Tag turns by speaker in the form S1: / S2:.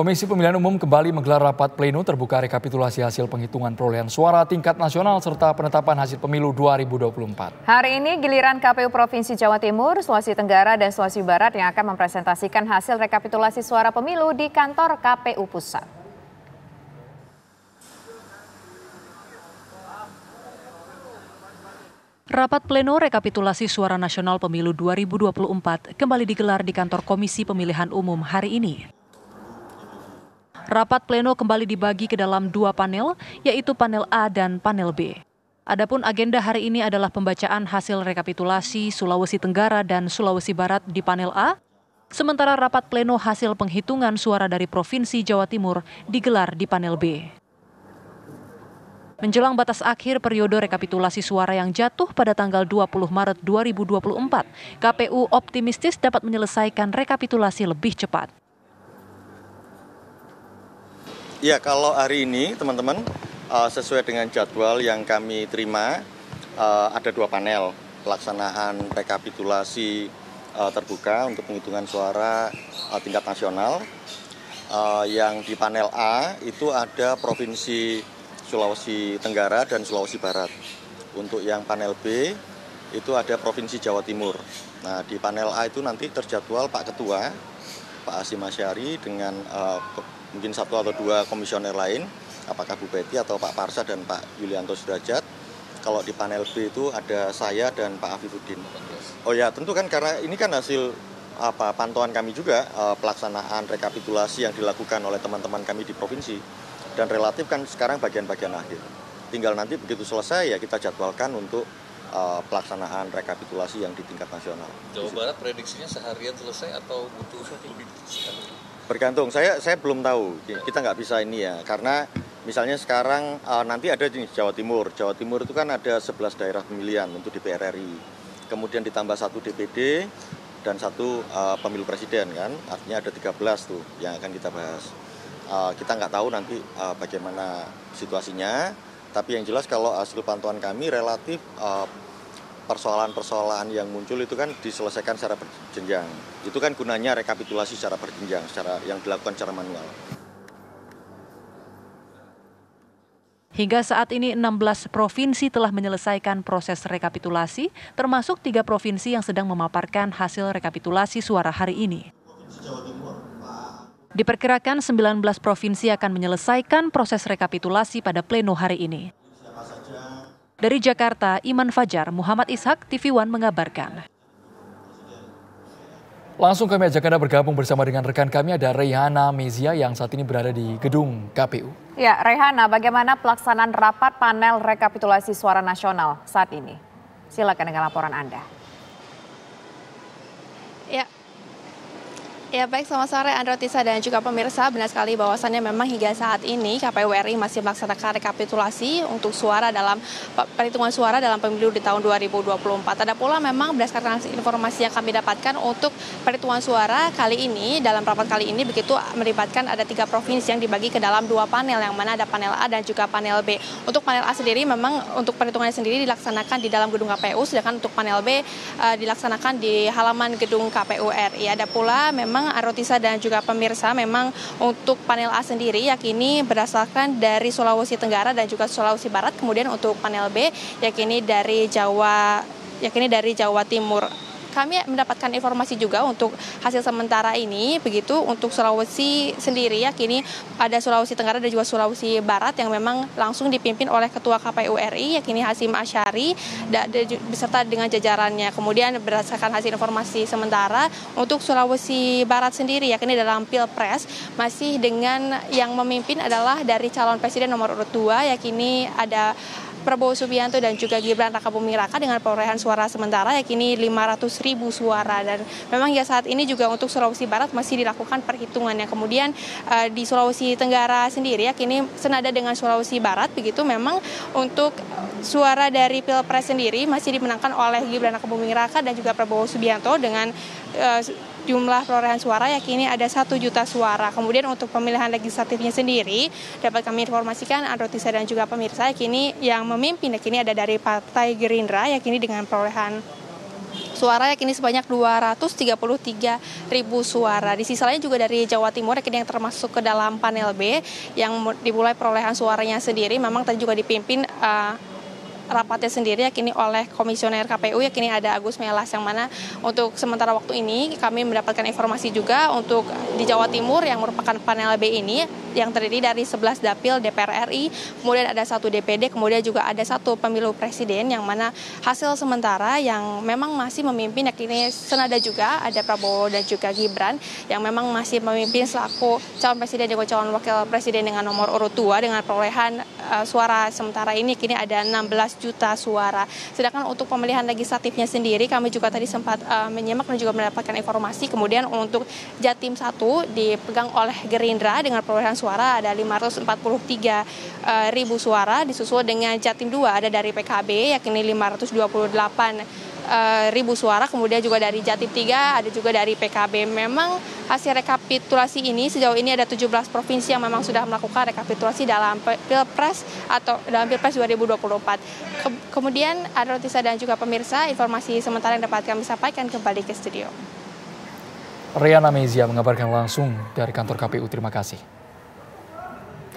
S1: Komisi Pemilihan Umum kembali menggelar rapat pleno terbuka rekapitulasi hasil penghitungan perolehan suara tingkat nasional serta penetapan hasil pemilu 2024.
S2: Hari ini giliran KPU Provinsi Jawa Timur, Sulawesi Tenggara, dan Sulawesi Barat yang akan mempresentasikan hasil rekapitulasi suara pemilu di kantor KPU Pusat.
S3: Rapat pleno rekapitulasi suara nasional pemilu 2024 kembali digelar di kantor Komisi Pemilihan Umum hari ini. Rapat pleno kembali dibagi ke dalam dua panel, yaitu panel A dan panel B. Adapun agenda hari ini adalah pembacaan hasil rekapitulasi Sulawesi Tenggara dan Sulawesi Barat di panel A, sementara rapat pleno hasil penghitungan suara dari Provinsi Jawa Timur digelar di panel B. Menjelang batas akhir periode rekapitulasi suara yang jatuh pada tanggal 20 Maret 2024, KPU optimistis dapat menyelesaikan rekapitulasi lebih cepat.
S4: Ya, kalau hari ini teman-teman sesuai dengan jadwal yang kami terima, ada dua panel pelaksanaan rekapitulasi terbuka untuk penghitungan suara tingkat nasional. Yang di panel A itu ada Provinsi Sulawesi Tenggara dan Sulawesi Barat. Untuk yang panel B itu ada Provinsi Jawa Timur. Nah, di panel A itu nanti terjadwal Pak Ketua, Pak Hasyim Asyari dengan mungkin satu atau dua komisioner lain, apakah Bu Betty atau Pak Parsa dan Pak Yulianto Sudrajat. Kalau di panel B itu ada saya dan Pak Afifuddin. Oh ya, tentu kan karena ini kan hasil pantauan kami juga, pelaksanaan rekapitulasi yang dilakukan oleh teman-teman kami di provinsi. Dan relatif kan sekarang bagian-bagian akhir. Tinggal nanti begitu selesai ya kita jadwalkan untuk pelaksanaan rekapitulasi yang di tingkat nasional.
S5: Jawa Barat prediksinya seharian selesai atau butuh lebih sekali?
S4: Bergantung, saya belum tahu, kita nggak bisa ini ya, karena misalnya sekarang nanti ada di Jawa Timur itu kan ada 11 daerah pemilihan untuk DPR RI, kemudian ditambah 1 DPD dan 1 pemilu presiden kan, artinya ada 13 tuh yang akan kita bahas. Kita nggak tahu nanti bagaimana situasinya, tapi yang jelas kalau hasil pantauan kami relatif persoalan-persoalan yang muncul itu kan diselesaikan secara berjenjang. Itu kan gunanya rekapitulasi secara berjenjang, yang dilakukan secara manual.
S3: Hingga saat ini 16 provinsi telah menyelesaikan proses rekapitulasi, termasuk 3 provinsi yang sedang memaparkan hasil rekapitulasi suara hari ini. Diperkirakan 19 provinsi akan menyelesaikan proses rekapitulasi pada pleno hari ini. Dari Jakarta, Iman Fajar, Muhammad Ishak, TV One mengabarkan.
S1: Langsung kami ajak Anda bergabung bersama dengan rekan kami, ada Reyhana Mezia yang saat ini berada di gedung KPU.
S2: Ya, Reyhana, bagaimana pelaksanaan rapat panel rekapitulasi suara nasional saat ini? Silakan dengan laporan Anda.
S6: Ya baik, selamat sore Andra Tisa dan juga pemirsa. Benar sekali bahwasannya memang hingga saat ini KPU RI masih melaksanakan rekapitulasi untuk suara dalam perhitungan suara dalam pemilu di tahun 2024. Ada pula memang berdasarkan informasi yang kami dapatkan untuk perhitungan suara kali ini, dalam rapat kali ini begitu melibatkan ada 3 provinsi yang dibagi ke dalam 2 panel, yang mana ada panel A dan juga panel B. Untuk panel A sendiri memang untuk perhitungannya sendiri dilaksanakan di dalam gedung KPU, sedangkan untuk panel B dilaksanakan di halaman gedung KPU RI. Ada pula memang Arotisa dan juga pemirsa, memang untuk panel A sendiri yakini berdasarkan dari Sulawesi Tenggara dan juga Sulawesi Barat, kemudian untuk panel B yakini dari Jawa Timur. Kami mendapatkan informasi juga untuk hasil sementara ini, begitu untuk Sulawesi sendiri yakini ada Sulawesi Tenggara dan juga Sulawesi Barat yang memang langsung dipimpin oleh Ketua KPU RI yakini Hasyim Asyari beserta dengan jajarannya. Kemudian berdasarkan hasil informasi sementara untuk Sulawesi Barat sendiri yakini dalam Pilpres masih dengan yang memimpin adalah dari calon presiden nomor urut 2 yakini ada Prabowo Subianto dan juga Gibran Rakabuming Raka dengan perolehan suara sementara yakini 500.000 suara. Dan memang hingga saat ini juga untuk Sulawesi Barat masih dilakukan perhitungannya. Kemudian di Sulawesi Tenggara sendiri yakini senada dengan Sulawesi Barat, begitu memang untuk suara dari Pilpres sendiri masih dimenangkan oleh Gibran Rakabuming Raka dan juga Prabowo Subianto dengan jumlah perolehan suara yakini ada 1 juta suara. Kemudian untuk pemilihan legislatifnya sendiri dapat kami informasikan Androtisa dan juga pemirsa yakini yang memimpin yakini ada dari Partai Gerindra yakini dengan perolehan suara yakni sebanyak 233.000 suara. Di sisi lain juga dari Jawa Timur yakni yang termasuk ke dalam panel B yang dimulai perolehan suaranya sendiri memang tadi juga dipimpin rapatnya sendiri yakni oleh Komisioner KPU yakni ada Agus Melas, yang mana untuk sementara waktu ini kami mendapatkan informasi juga untuk di Jawa Timur yang merupakan panel B ini yang terdiri dari 11 dapil DPR RI, kemudian ada 1 DPD, kemudian juga ada 1 pemilu presiden, yang mana hasil sementara yang memang masih memimpin yakni senada juga ada Prabowo dan juga Gibran yang memang masih memimpin selaku calon presiden dan calon wakil presiden dengan nomor urut 2 dengan perolehan suara sementara ini kini ada 16 juta suara. Sedangkan untuk pemilihan legislatifnya sendiri kami juga tadi sempat menyimak dan juga mendapatkan informasi. Kemudian untuk Jatim 1 dipegang oleh Gerindra dengan perolehan suara ada 543.000 suara, disusul dengan Jatim 2 ada dari PKB yakni 528.000 suara, kemudian juga dari Jatim 3 ada juga dari PKB. Memang hasil rekapitulasi ini sejauh ini ada 17 provinsi yang memang sudah melakukan rekapitulasi dalam Pilpres atau dalam Pilpres 2024. Kemudian ada Rotisa dan juga pemirsa, informasi sementara yang dapat kami sampaikan, kembali ke studio.
S1: Riana Mezia mengabarkan langsung dari kantor KPU. Terima kasih.